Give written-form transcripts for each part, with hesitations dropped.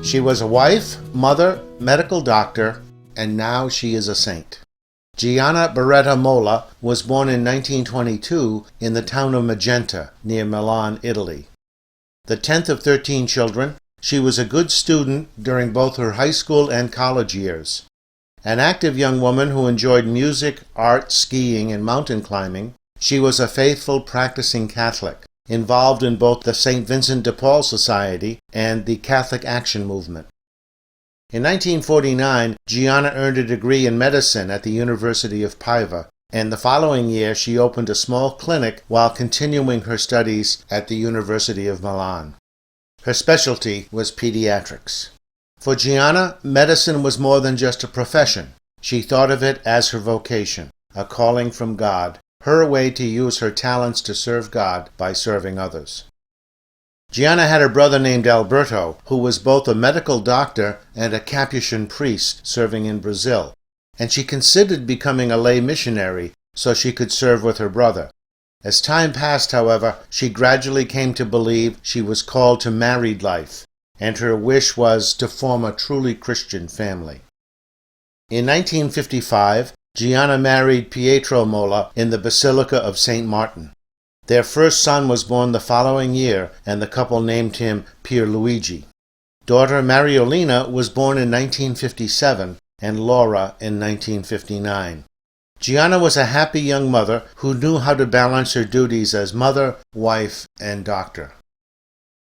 She was a wife, mother, medical doctor, and now she is a saint. Gianna Molla was born in 1922 in the town of Magenta, near Milan, Italy. The 10th of 13 children, she was a good student during both her high school and college years. An active young woman who enjoyed music, art, skiing, and mountain climbing, she was a faithful practicing Catholic, involved in both the St. Vincent de Paul Society and the Catholic Action Movement. In 1949, Gianna earned a degree in medicine at the University of Paiva, and the following year she opened a small clinic while continuing her studies at the University of Milan. Her specialty was pediatrics. For Gianna, medicine was more than just a profession. She thought of it as her vocation, a calling from God, her way to use her talents to serve God by serving others. Gianna had a brother named Alberto, who was both a medical doctor and a Capuchin priest serving in Brazil, and she considered becoming a lay missionary so she could serve with her brother. As time passed, however, she gradually came to believe she was called to married life, and her wish was to form a truly Christian family. In 1955, Gianna married Pietro Molla in the Basilica of St. Martin. Their first son was born the following year, and the couple named him Pierluigi. Daughter Mariolina was born in 1957, and Laura in 1959. Gianna was a happy young mother who knew how to balance her duties as mother, wife, and doctor.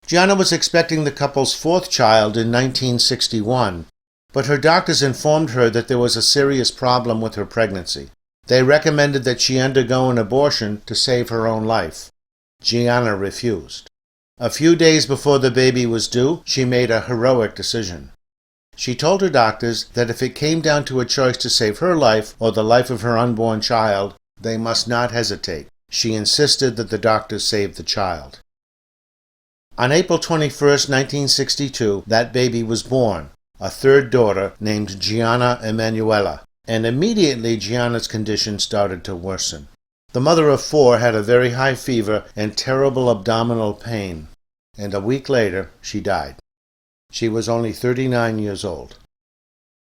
Gianna was expecting the couple's fourth child in 1961, but her doctors informed her that there was a serious problem with her pregnancy. They recommended that she undergo an abortion to save her own life. Gianna refused. A few days before the baby was due, she made a heroic decision. She told her doctors that if it came down to a choice to save her life or the life of her unborn child, they must not hesitate. She insisted that the doctors save the child. On April 21, 1962, that baby was born, a third daughter named Gianna Emanuela, and immediately Gianna's condition started to worsen. The mother of four had a very high fever and terrible abdominal pain, and a week later she died. She was only 39 years old.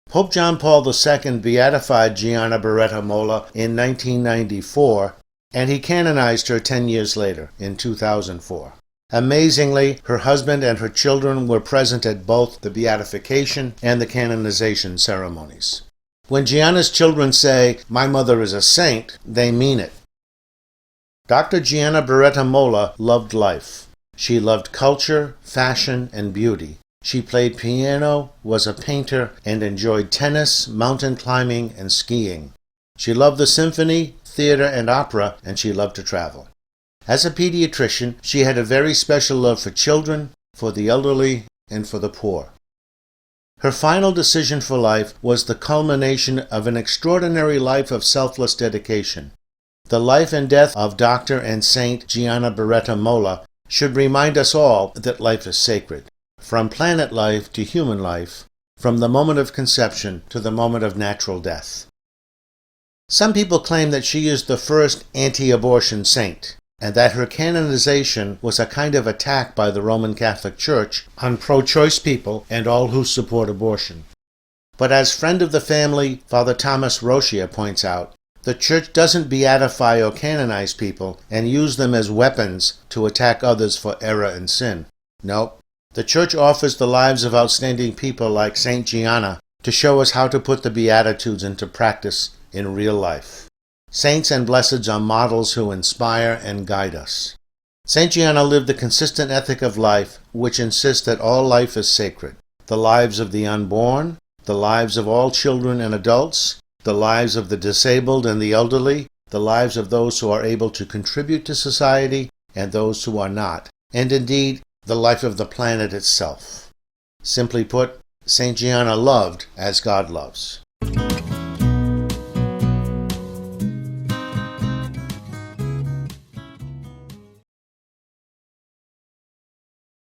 Pope John Paul II beatified Gianna Molla in 1994, and he canonized her 10 years later, in 2004. Amazingly, her husband and her children were present at both the beatification and the canonization ceremonies. When Gianna's children say, "My mother is a saint," they mean it. Dr. Gianna Molla loved life. She loved culture, fashion, and beauty. She played piano, was a painter, and enjoyed tennis, mountain climbing, and skiing. She loved the symphony, theater, and opera, and she loved to travel. As a pediatrician, she had a very special love for children, for the elderly, and for the poor. Her final decision for life was the culmination of an extraordinary life of selfless dedication. The life and death of Dr. and Saint Gianna Molla should remind us all that life is sacred, from planet life to human life, from the moment of conception to the moment of natural death. Some people claim that she is the first anti-abortion saint, and that her canonization was a kind of attack by the Roman Catholic Church on pro-choice people and all who support abortion. But as friend of the family, Father Thomas Rochia points out, the Church doesn't beatify or canonize people and use them as weapons to attack others for error and sin. No, the Church offers the lives of outstanding people like Saint Gianna to show us how to put the Beatitudes into practice in real life. Saints and blesseds are models who inspire and guide us. Saint Gianna lived the consistent ethic of life which insists that all life is sacred. The lives of the unborn, the lives of all children and adults, the lives of the disabled and the elderly, the lives of those who are able to contribute to society and those who are not, and indeed the life of the planet itself. Simply put, Saint Gianna loved as God loves.